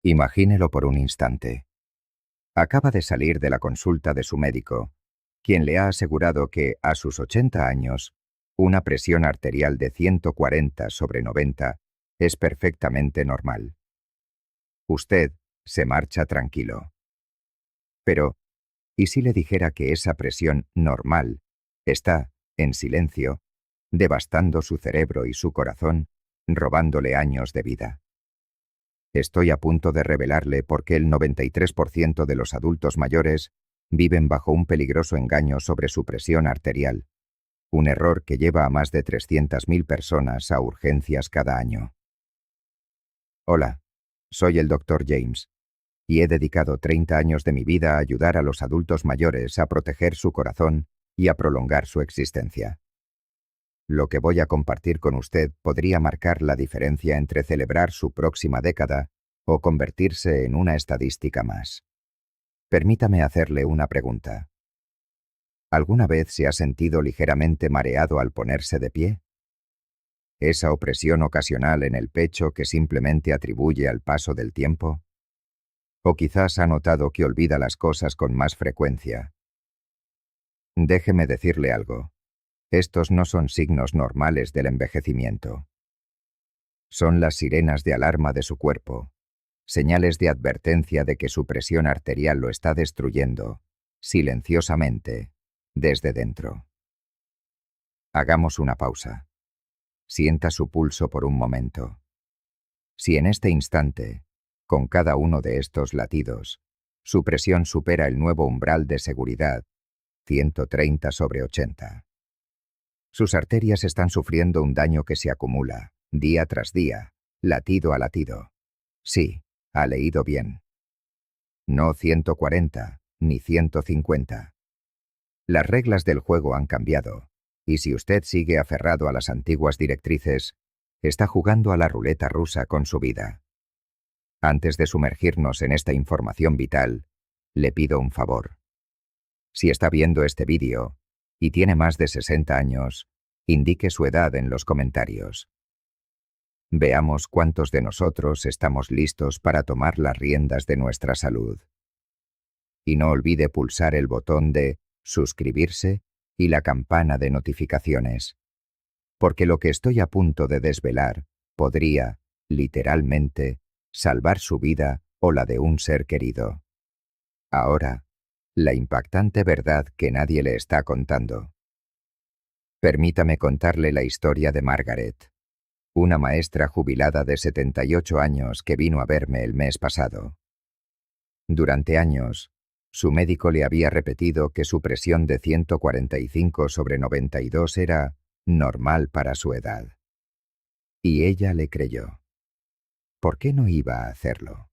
Imagínelo por un instante. Acaba de salir de la consulta de su médico, quien le ha asegurado que, a sus 80 años, una presión arterial de 140/90 es perfectamente normal. Usted se marcha tranquilo. Pero, ¿y si le dijera que esa presión normal está, en silencio, devastando su cerebro y su corazón, robándole años de vida? Estoy a punto de revelarle por qué el 93% de los adultos mayores viven bajo un peligroso engaño sobre su presión arterial, un error que lleva a más de 300.000 personas a urgencias cada año. Hola, soy el Dr. James, y he dedicado 30 años de mi vida a ayudar a los adultos mayores a proteger su corazón y a prolongar su existencia. Lo que voy a compartir con usted podría marcar la diferencia entre celebrar su próxima década o convertirse en una estadística más. Permítame hacerle una pregunta. ¿Alguna vez se ha sentido ligeramente mareado al ponerse de pie? ¿Esa opresión ocasional en el pecho que simplemente atribuye al paso del tiempo? ¿O quizás ha notado que olvida las cosas con más frecuencia? Déjeme decirle algo. Estos no son signos normales del envejecimiento. Son las sirenas de alarma de su cuerpo, señales de advertencia de que su presión arterial lo está destruyendo, silenciosamente, desde dentro. Hagamos una pausa. Sienta su pulso por un momento. Si en este instante, con cada uno de estos latidos, su presión supera el nuevo umbral de seguridad, 130/80, sus arterias están sufriendo un daño que se acumula, día tras día, latido a latido. Sí, ha leído bien. No 140, ni 150. Las reglas del juego han cambiado, y si usted sigue aferrado a las antiguas directrices, está jugando a la ruleta rusa con su vida. Antes de sumergirnos en esta información vital, le pido un favor. Si está viendo este vídeo y tiene más de 60 años, indique su edad en los comentarios. Veamos cuántos de nosotros estamos listos para tomar las riendas de nuestra salud. Y no olvide pulsar el botón de suscribirse y la campana de notificaciones, porque lo que estoy a punto de desvelar podría, literalmente, salvar su vida o la de un ser querido. Ahora, la impactante verdad que nadie le está contando. Permítame contarle la historia de Margaret, una maestra jubilada de 78 años que vino a verme el mes pasado. Durante años, su médico le había repetido que su presión de 145/92 era normal para su edad. Y ella le creyó. ¿Por qué no iba a hacerlo?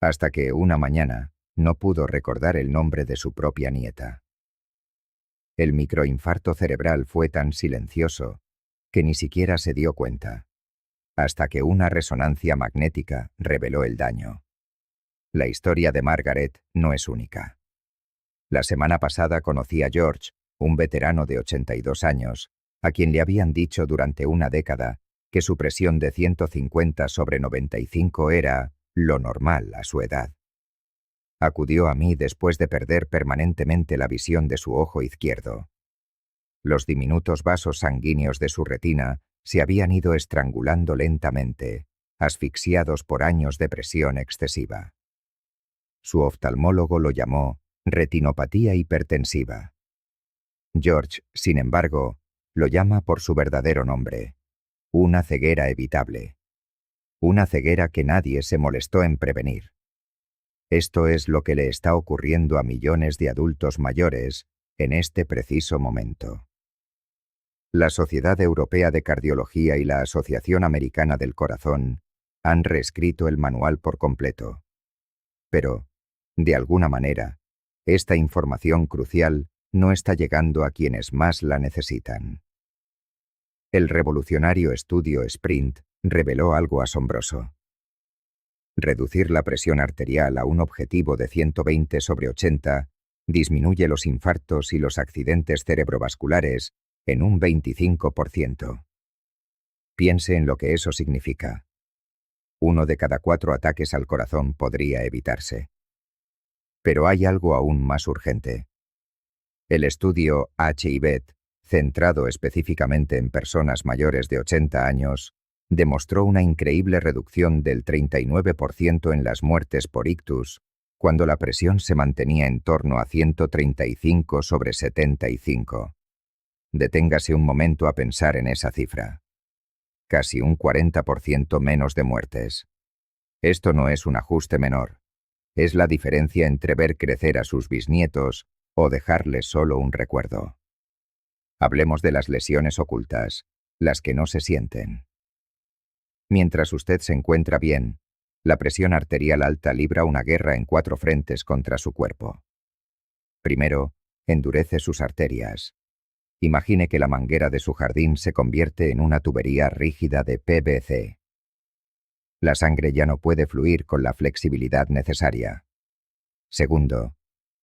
Hasta que una mañana no pudo recordar el nombre de su propia nieta. El microinfarto cerebral fue tan silencioso que ni siquiera se dio cuenta, hasta que una resonancia magnética reveló el daño. La historia de Margaret no es única. La semana pasada conocí a George, un veterano de 82 años, a quien le habían dicho durante una década que su presión de 150/95 era lo normal a su edad. Acudió a mí después de perder permanentemente la visión de su ojo izquierdo. Los diminutos vasos sanguíneos de su retina se habían ido estrangulando lentamente, asfixiados por años de presión excesiva. Su oftalmólogo lo llamó retinopatía hipertensiva. George, sin embargo, lo llama por su verdadero nombre: una ceguera evitable. Una ceguera que nadie se molestó en prevenir. Esto es lo que le está ocurriendo a millones de adultos mayores en este preciso momento. La Sociedad Europea de Cardiología y la Asociación Americana del Corazón han reescrito el manual por completo. Pero, de alguna manera, esta información crucial no está llegando a quienes más la necesitan. El revolucionario estudio SPRINT reveló algo asombroso. Reducir la presión arterial a un objetivo de 120/80 disminuye los infartos y los accidentes cerebrovasculares en un 25%. Piense en lo que eso significa. 1 de cada 4 ataques al corazón podría evitarse. Pero hay algo aún más urgente. El estudio HIV, centrado específicamente en personas mayores de 80 años, demostró una increíble reducción del 39% en las muertes por ictus, cuando la presión se mantenía en torno a 135/75. Deténgase un momento a pensar en esa cifra. Casi un 40% menos de muertes. Esto no es un ajuste menor. Es la diferencia entre ver crecer a sus bisnietos o dejarles solo un recuerdo. Hablemos de las lesiones ocultas, las que no se sienten. Mientras usted se encuentra bien, la presión arterial alta libra una guerra en 4 frentes contra su cuerpo. Primero, endurece sus arterias. Imagine que la manguera de su jardín se convierte en una tubería rígida de PVC. La sangre ya no puede fluir con la flexibilidad necesaria. Segundo,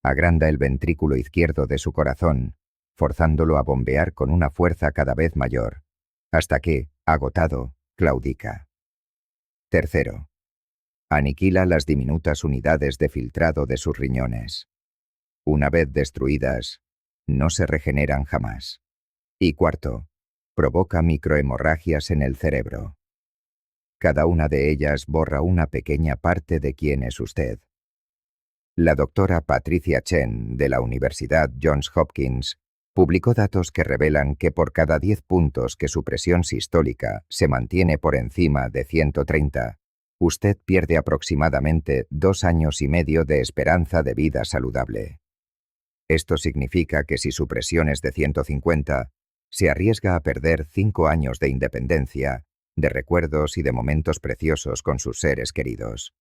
agranda el ventrículo izquierdo de su corazón, forzándolo a bombear con una fuerza cada vez mayor, hasta que, agotado, claudica. Tercero, aniquila las diminutas unidades de filtrado de sus riñones. Una vez destruidas, no se regeneran jamás. Y cuarto, provoca microhemorragias en el cerebro. Cada una de ellas borra una pequeña parte de quién es usted. La doctora Patricia Chen, de la Universidad Johns Hopkins, publicó datos que revelan que por cada 10 puntos que su presión sistólica se mantiene por encima de 130, usted pierde aproximadamente 2 años y medio de esperanza de vida saludable. Esto significa que si su presión es de 150, se arriesga a perder 5 años de independencia, de recuerdos y de momentos preciosos con sus seres queridos.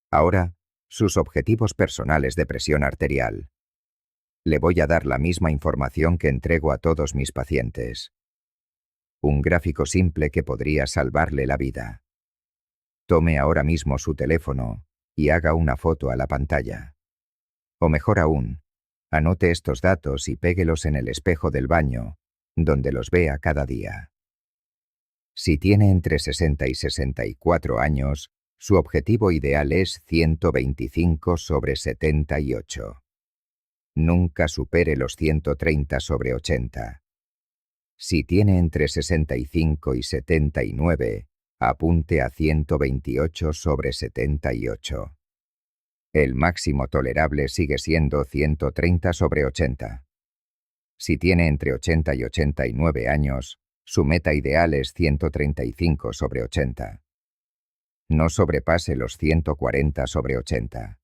Ahora, sus objetivos personales de presión arterial. Le voy a dar la misma información que entrego a todos mis pacientes. Un gráfico simple que podría salvarle la vida. Tome ahora mismo su teléfono y haga una foto a la pantalla. O mejor aún, anote estos datos y péguelos en el espejo del baño, donde los vea cada día. Si tiene entre 60 y 64 años, su objetivo ideal es 125/78. Nunca supere los 130/80. Si tiene entre 65 y 79, apunte a 128/78. El máximo tolerable sigue siendo 130/80. Si tiene entre 80 y 89 años, su meta ideal es 135/80. No sobrepase los 140/80.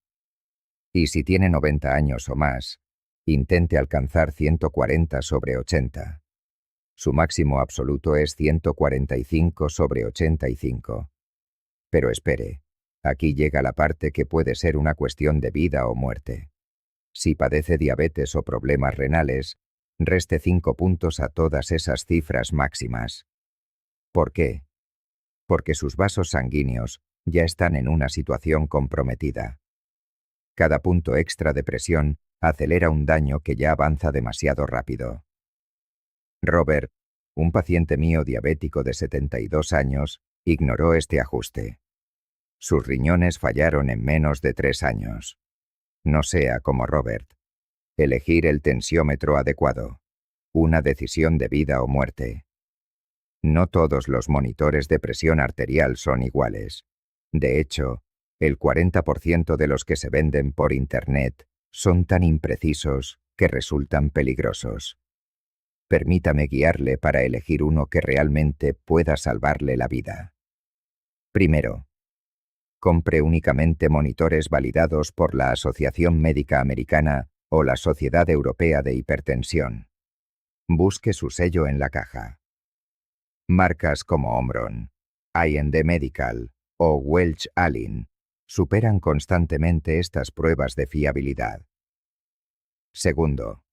Y si tiene 90 años o más, intente alcanzar 140/80. Su máximo absoluto es 145/85. Pero espere, aquí llega la parte que puede ser una cuestión de vida o muerte. Si padece diabetes o problemas renales, reste 5 puntos a todas esas cifras máximas. ¿Por qué? Porque sus vasos sanguíneos ya están en una situación comprometida. Cada punto extra de presión acelera un daño que ya avanza demasiado rápido. Robert, un paciente mío diabético de 72 años, ignoró este ajuste. Sus riñones fallaron en menos de 3 años. No sea como Robert. Elegir el tensiómetro adecuado. Una decisión de vida o muerte. No todos los monitores de presión arterial son iguales. De hecho, el 40% de los que se venden por Internet son tan imprecisos que resultan peligrosos. Permítame guiarle para elegir uno que realmente pueda salvarle la vida. Primero, compre únicamente monitores validados por la Asociación Médica Americana o la Sociedad Europea de Hipertensión. Busque su sello en la caja. Marcas como Omron, I&D Medical o Welch Allyn superan constantemente estas pruebas de fiabilidad. Segundo,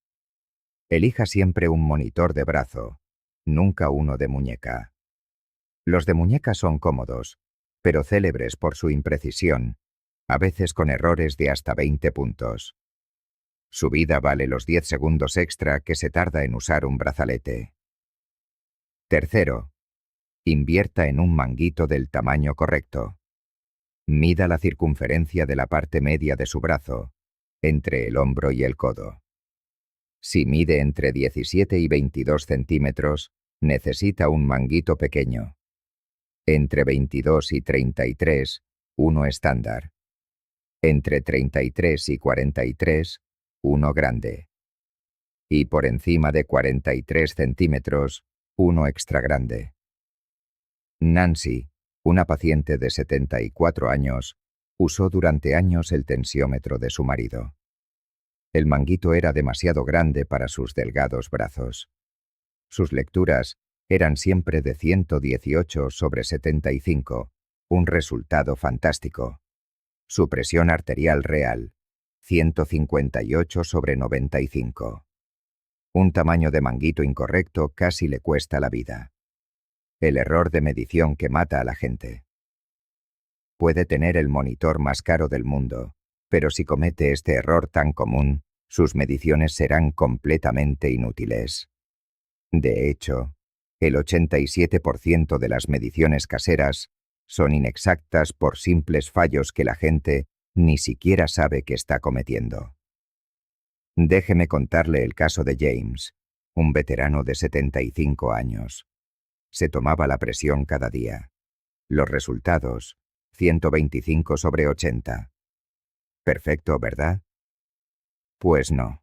elija siempre un monitor de brazo, nunca uno de muñeca. Los de muñeca son cómodos, pero célebres por su imprecisión, a veces con errores de hasta 20 puntos. Su vida vale los 10 segundos extra que se tarda en usar un brazalete. Tercero, Invierta en un manguito del tamaño correcto. Mida la circunferencia de la parte media de su brazo, entre el hombro y el codo. Si mide entre 17 y 22 centímetros, necesita un manguito pequeño. Entre 22 y 33, uno estándar. Entre 33 y 43, uno grande. Y por encima de 43 centímetros, uno extra grande. Nancy, una paciente de 74 años, usó durante años el tensiómetro de su marido. El manguito era demasiado grande para sus delgados brazos. Sus lecturas eran siempre de 118/75, un resultado fantástico. Su presión arterial real, 158/95. Un tamaño de manguito incorrecto casi le cuesta la vida. El error de medición que mata a la gente. Puede tener el monitor más caro del mundo, pero si comete este error tan común, sus mediciones serán completamente inútiles. De hecho, el 87% de las mediciones caseras son inexactas por simples fallos que la gente ni siquiera sabe que está cometiendo. Déjeme contarle el caso de James, un veterano de 75 años. Se tomaba la presión cada día. Los resultados, 125/80. Perfecto, ¿verdad? Pues no.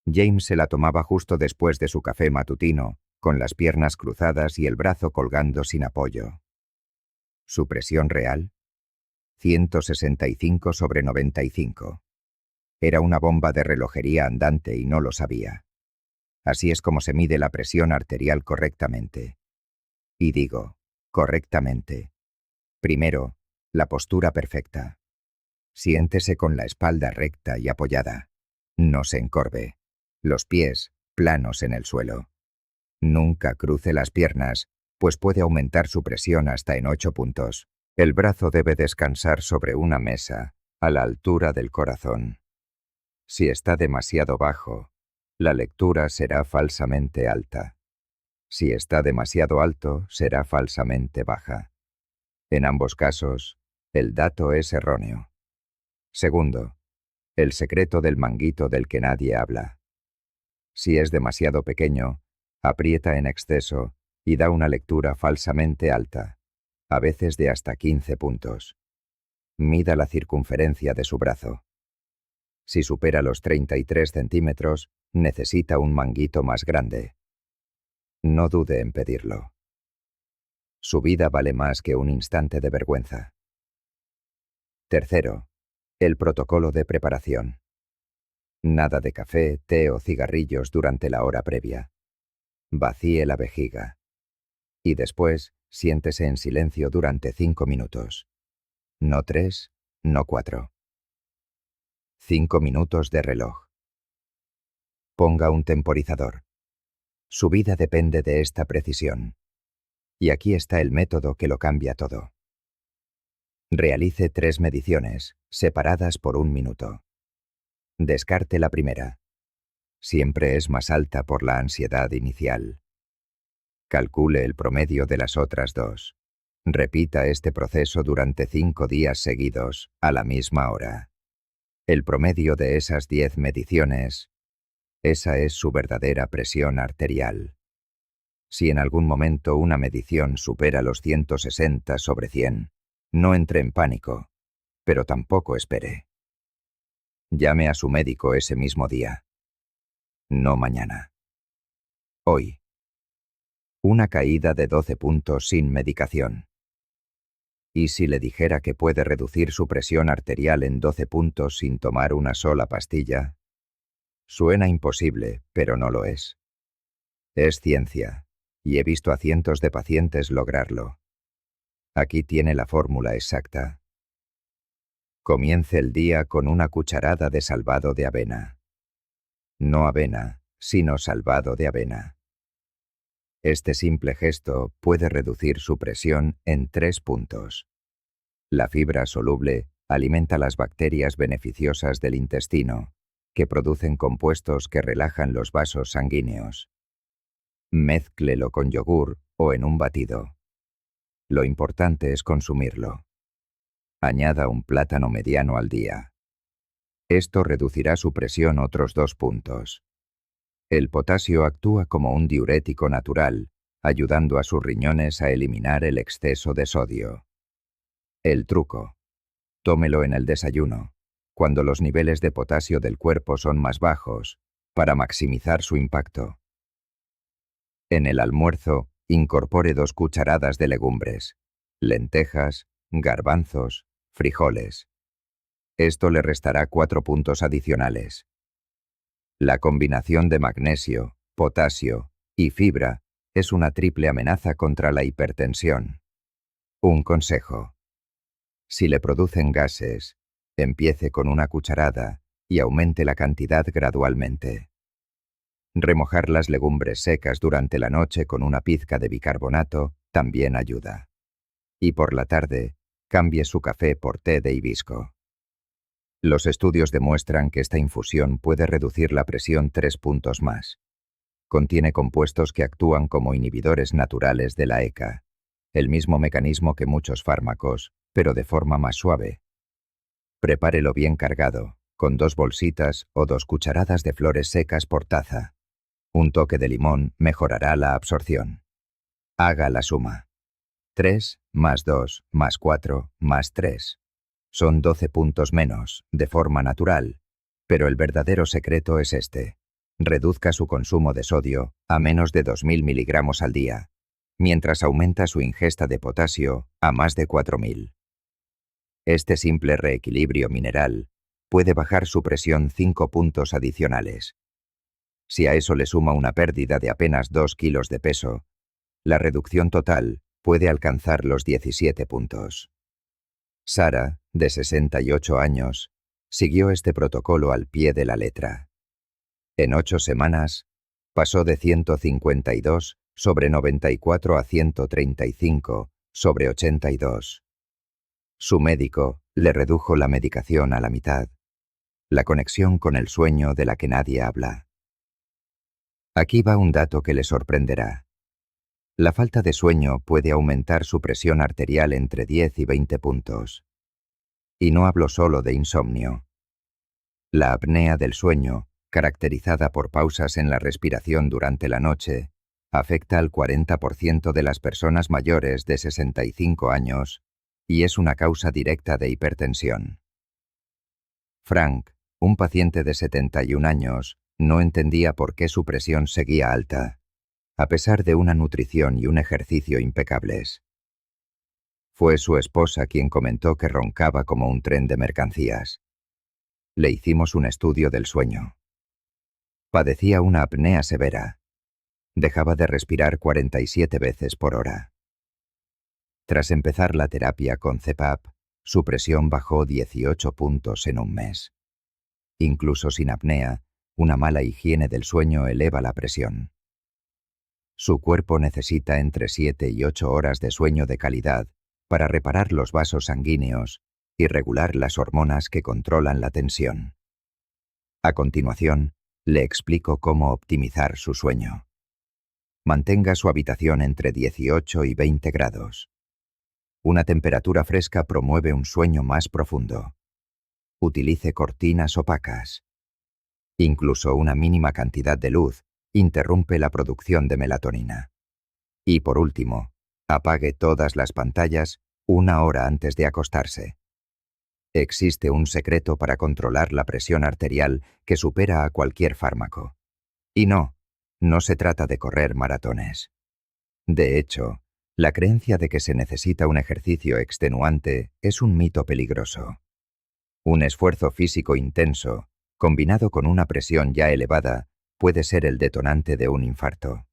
James se la tomaba justo después de su café matutino, con las piernas cruzadas y el brazo colgando sin apoyo. Su presión real, 165/95. Era una bomba de relojería andante y no lo sabía. Así es como se mide la presión arterial correctamente. Y digo, correctamente. Primero, la postura perfecta. Siéntese con la espalda recta y apoyada. No se encorve. Los pies planos en el suelo. Nunca cruce las piernas, pues puede aumentar su presión hasta en 8 puntos. El brazo debe descansar sobre una mesa, a la altura del corazón. Si está demasiado bajo, la lectura será falsamente alta. Si está demasiado alto, será falsamente baja. En ambos casos, el dato es erróneo. Segundo, el secreto del manguito del que nadie habla. Si es demasiado pequeño, aprieta en exceso y da una lectura falsamente alta, a veces de hasta 15 puntos. Mida la circunferencia de su brazo. Si supera los 33 centímetros, necesita un manguito más grande. No dude en pedirlo. Su vida vale más que un instante de vergüenza. Tercero, el protocolo de preparación. Nada de café, té o cigarrillos durante la hora previa. Vacíe la vejiga. Y después, siéntese en silencio durante 5 minutos. No 3, no 4. 5 minutos de reloj. Ponga un temporizador. Su vida depende de esta precisión. Y aquí está el método que lo cambia todo. Realice 3 mediciones, separadas por 1 minuto. Descarte la primera. Siempre es más alta por la ansiedad inicial. Calcule el promedio de las otras 2. Repita este proceso durante 5 días seguidos, a la misma hora. El promedio de esas 10 mediciones, esa es su verdadera presión arterial. Si en algún momento una medición supera los 160/100, no entre en pánico, pero tampoco espere. Llame a su médico ese mismo día. No mañana. Hoy. Una caída de 12 puntos sin medicación. ¿Y si le dijera que puede reducir su presión arterial en 12 puntos sin tomar una sola pastilla? Suena imposible, pero no lo es. Es ciencia, y he visto a cientos de pacientes lograrlo. Aquí tiene la fórmula exacta. Comience el día con una cucharada de salvado de avena. No avena, sino salvado de avena. Este simple gesto puede reducir su presión en 3 puntos. La fibra soluble alimenta las bacterias beneficiosas del intestino, que producen compuestos que relajan los vasos sanguíneos. Mézclelo con yogur o en un batido. Lo importante es consumirlo. Añada un plátano mediano al día. Esto reducirá su presión otros 2 puntos. El potasio actúa como un diurético natural, ayudando a sus riñones a eliminar el exceso de sodio. El truco. Tómelo en el desayuno, cuando los niveles de potasio del cuerpo son más bajos, para maximizar su impacto. En el almuerzo, incorpore 2 cucharadas de legumbres, lentejas, garbanzos, frijoles. Esto le restará 4 puntos adicionales. La combinación de magnesio, potasio y fibra es una triple amenaza contra la hipertensión. Un consejo. Si le producen gases, empiece con una cucharada y aumente la cantidad gradualmente. Remojar las legumbres secas durante la noche con una pizca de bicarbonato también ayuda. Y por la tarde, cambie su café por té de hibisco. Los estudios demuestran que esta infusión puede reducir la presión 3 puntos más. Contiene compuestos que actúan como inhibidores naturales de la ECA, el mismo mecanismo que muchos fármacos, pero de forma más suave. Prepárelo bien cargado, con 2 bolsitas o 2 cucharadas de flores secas por taza. Un toque de limón mejorará la absorción. Haga la suma. 3 más 2 más 4 más 3. Son 12 puntos menos, de forma natural, pero el verdadero secreto es este. Reduzca su consumo de sodio a menos de 2.000 miligramos al día, mientras aumenta su ingesta de potasio a más de 4.000. Este simple reequilibrio mineral puede bajar su presión 5 puntos adicionales. Si a eso le suma una pérdida de apenas 2 kilos de peso, la reducción total puede alcanzar los 17 puntos. Sara, de 68 años, siguió este protocolo al pie de la letra. En 8 semanas, pasó de 152 sobre 94 a 135 sobre 82. Su médico le redujo la medicación a la mitad, la conexión con el sueño de la que nadie habla. Aquí va un dato que le sorprenderá. La falta de sueño puede aumentar su presión arterial entre 10 y 20 puntos. Y no hablo solo de insomnio. La apnea del sueño, caracterizada por pausas en la respiración durante la noche, afecta al 40% de las personas mayores de 65 años y es una causa directa de hipertensión. Frank, un paciente de 71 años, no entendía por qué su presión seguía alta, a pesar de una nutrición y un ejercicio impecables. Fue su esposa quien comentó que roncaba como un tren de mercancías. Le hicimos un estudio del sueño. Padecía una apnea severa. Dejaba de respirar 47 veces por hora. Tras empezar la terapia con CPAP, su presión bajó 18 puntos en un mes. Incluso sin apnea, una mala higiene del sueño eleva la presión. Su cuerpo necesita entre 7 y 8 horas de sueño de calidad para reparar los vasos sanguíneos y regular las hormonas que controlan la tensión. A continuación, le explico cómo optimizar su sueño. Mantenga su habitación entre 18 y 20 grados. Una temperatura fresca promueve un sueño más profundo. Utilice cortinas opacas. Incluso una mínima cantidad de luz interrumpe la producción de melatonina. Y por último, apague todas las pantallas 1 hora antes de acostarse. Existe un secreto para controlar la presión arterial que supera a cualquier fármaco. Y no se trata de correr maratones. De hecho, la creencia de que se necesita un ejercicio extenuante es un mito peligroso. Un esfuerzo físico intenso, combinado con una presión ya elevada, puede ser el detonante de un infarto.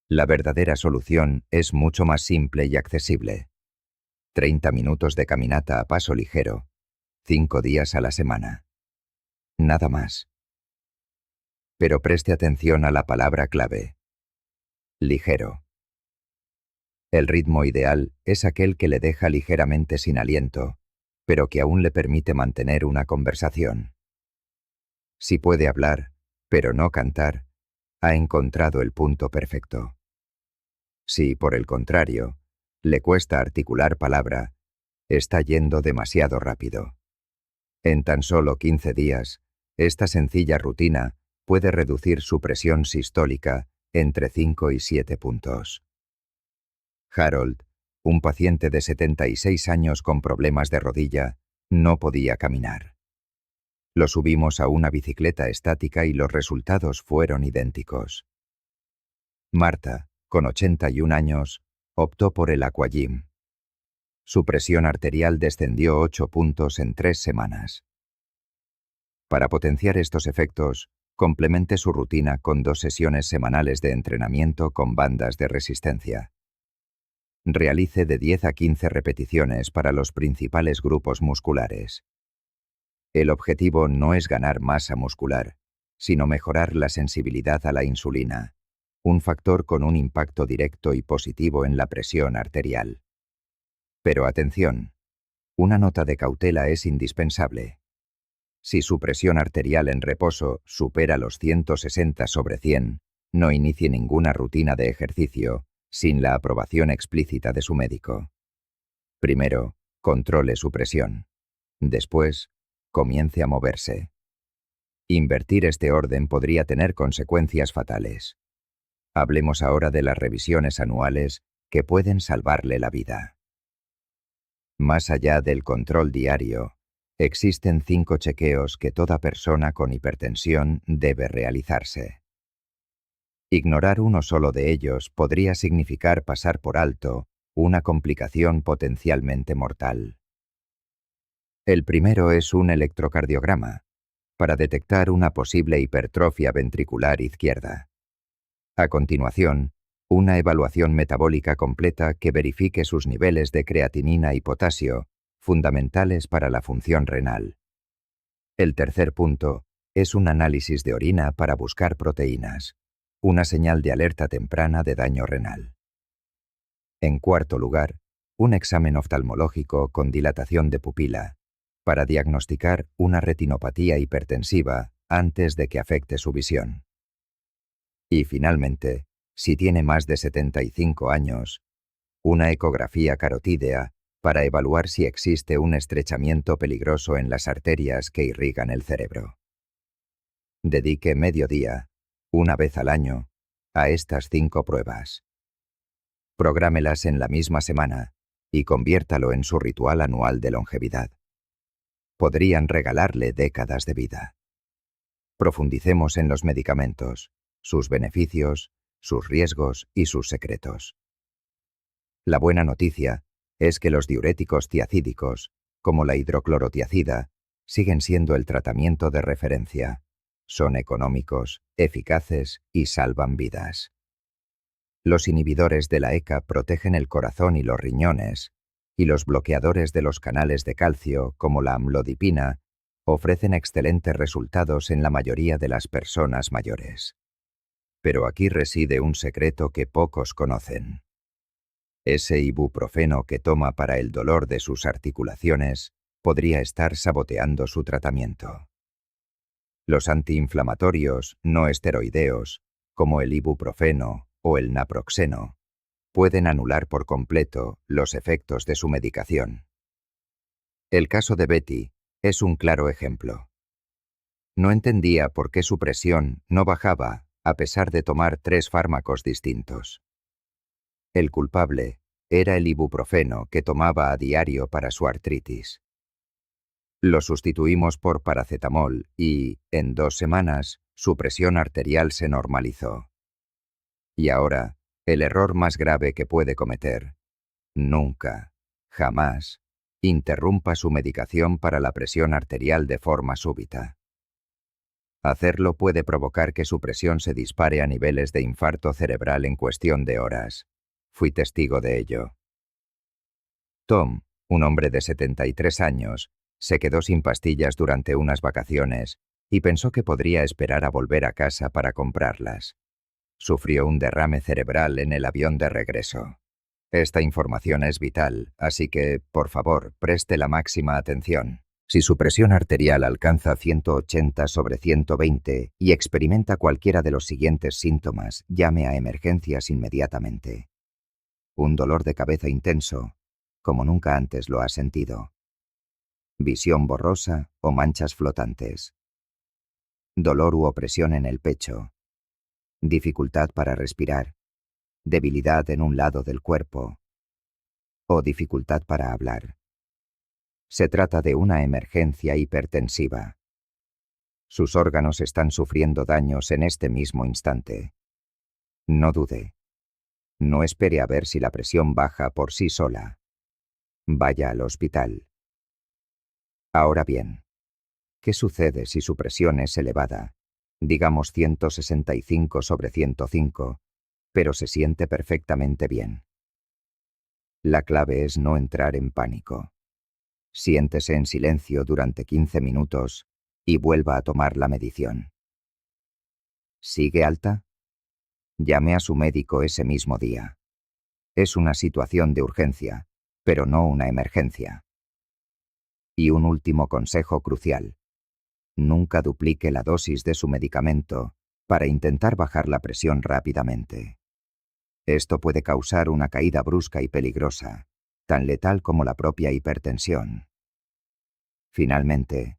La verdadera solución es mucho más simple y accesible. 30 minutos de caminata a paso ligero, 5 días a la semana. Nada más. Pero preste atención a la palabra clave. Ligero. El ritmo ideal es aquel que le deja ligeramente sin aliento, pero que aún le permite mantener una conversación. Si puede hablar, pero no cantar, ha encontrado el punto perfecto. Si, por el contrario, le cuesta articular palabra, está yendo demasiado rápido. En tan solo 15 días, esta sencilla rutina puede reducir su presión sistólica entre 5 y 7 puntos. Harold, un paciente de 76 años con problemas de rodilla, no podía caminar. Lo subimos a una bicicleta estática y los resultados fueron idénticos. Marta, con 81 años, optó por el aquagym. Su presión arterial descendió 8 puntos en 3 semanas. Para potenciar estos efectos, complemente su rutina con 2 sesiones semanales de entrenamiento con bandas de resistencia. Realice de 10 a 15 repeticiones para los principales grupos musculares. El objetivo no es ganar masa muscular, sino mejorar la sensibilidad a la insulina, un factor con un impacto directo y positivo en la presión arterial. Pero atención, una nota de cautela es indispensable. Si su presión arterial en reposo supera los 160/100, no inicie ninguna rutina de ejercicio sin la aprobación explícita de su médico. Primero, controle su presión. Después, comience a moverse. Invertir este orden podría tener consecuencias fatales. Hablemos ahora de las revisiones anuales que pueden salvarle la vida. Más allá del control diario, existen 5 chequeos que toda persona con hipertensión debe realizarse. Ignorar uno solo de ellos podría significar pasar por alto una complicación potencialmente mortal. El primero es un electrocardiograma, para detectar una posible hipertrofia ventricular izquierda. A continuación, una evaluación metabólica completa que verifique sus niveles de creatinina y potasio, fundamentales para la función renal. El tercer punto es un análisis de orina para buscar proteínas, una señal de alerta temprana de daño renal. En cuarto lugar, un examen oftalmológico con dilatación de pupila, para diagnosticar una retinopatía hipertensiva antes de que afecte su visión. Y finalmente, si tiene más de 75 años, una ecografía carotídea para evaluar si existe un estrechamiento peligroso en las arterias que irrigan el cerebro. Dedique medio día, una vez al año, a estas 5 pruebas. Prográmelas en la misma semana y conviértalo en su ritual anual de longevidad. Podrían regalarle décadas de vida. Profundicemos en los medicamentos, sus beneficios, sus riesgos y sus secretos. La buena noticia es que los diuréticos tiacídicos, como la hidroclorotiacida, siguen siendo el tratamiento de referencia. Son económicos, eficaces y salvan vidas. Los inhibidores de la ECA protegen el corazón y los riñones, y los bloqueadores de los canales de calcio, como la amlodipina, ofrecen excelentes resultados en la mayoría de las personas mayores. Pero aquí reside un secreto que pocos conocen. Ese ibuprofeno que toma para el dolor de sus articulaciones podría estar saboteando su tratamiento. Los antiinflamatorios no esteroideos, como el ibuprofeno o el naproxeno, pueden anular por completo los efectos de su medicación. El caso de Betty es un claro ejemplo. No entendía por qué su presión no bajaba a pesar de tomar 3 fármacos distintos. El culpable era el ibuprofeno que tomaba a diario para su artritis. Lo sustituimos por paracetamol y, en 2 semanas, su presión arterial se normalizó. Y ahora, el error más grave que puede cometer: nunca, jamás, interrumpa su medicación para la presión arterial de forma súbita. Hacerlo puede provocar que su presión se dispare a niveles de infarto cerebral en cuestión de horas. Fui testigo de ello. Tom, un hombre de 73 años, se quedó sin pastillas durante unas vacaciones y pensó que podría esperar a volver a casa para comprarlas. Sufrió un derrame cerebral en el avión de regreso. Esta información es vital, así que, por favor, preste la máxima atención. Si su presión arterial alcanza 180/120 y experimenta cualquiera de los siguientes síntomas, llame a emergencias inmediatamente. Un dolor de cabeza intenso, como nunca antes lo ha sentido. Visión borrosa o manchas flotantes. Dolor u opresión en el pecho. Dificultad para respirar. Debilidad en un lado del cuerpo. O dificultad para hablar. Se trata de una emergencia hipertensiva. Sus órganos están sufriendo daños en este mismo instante. No dude. No espere a ver si la presión baja por sí sola. Vaya al hospital. Ahora bien, ¿qué sucede si su presión es elevada? Digamos 165/105, pero se siente perfectamente bien. La clave es no entrar en pánico. Siéntese en silencio durante 15 minutos y vuelva a tomar la medición. ¿Sigue alta? Llame a su médico ese mismo día. Es una situación de urgencia, pero no una emergencia. Y un último consejo crucial. Nunca duplique la dosis de su medicamento para intentar bajar la presión rápidamente. Esto puede causar una caída brusca y peligrosa, tan letal como la propia hipertensión. Finalmente,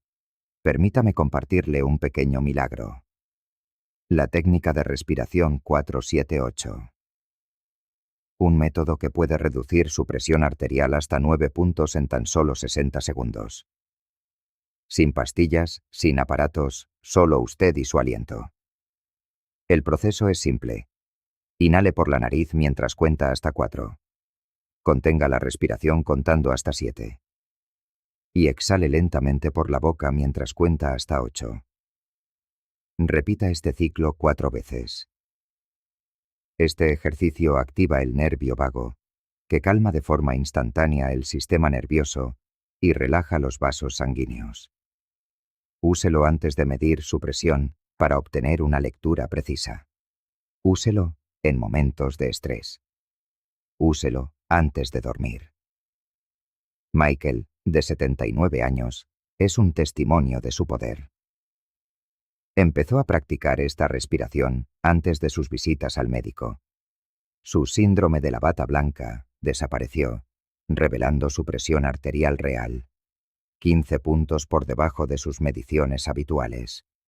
permítame compartirle un pequeño milagro. La técnica de respiración 4-7-8. Un método que puede reducir su presión arterial hasta 9 puntos en tan solo 60 segundos. Sin pastillas, sin aparatos, solo usted y su aliento. El proceso es simple. Inhale por la nariz mientras cuenta hasta 4. Contenga la respiración contando hasta 7. Y exhale lentamente por la boca mientras cuenta hasta 8. Repita este ciclo 4 veces. Este ejercicio activa el nervio vago, que calma de forma instantánea el sistema nervioso y relaja los vasos sanguíneos. Úselo antes de medir su presión para obtener una lectura precisa. Úselo en momentos de estrés. Úselo antes de dormir. Michael, de 79 años, es un testimonio de su poder. Empezó a practicar esta respiración antes de sus visitas al médico. Su síndrome de la bata blanca desapareció, revelando su presión arterial real, 15 puntos por debajo de sus mediciones habituales.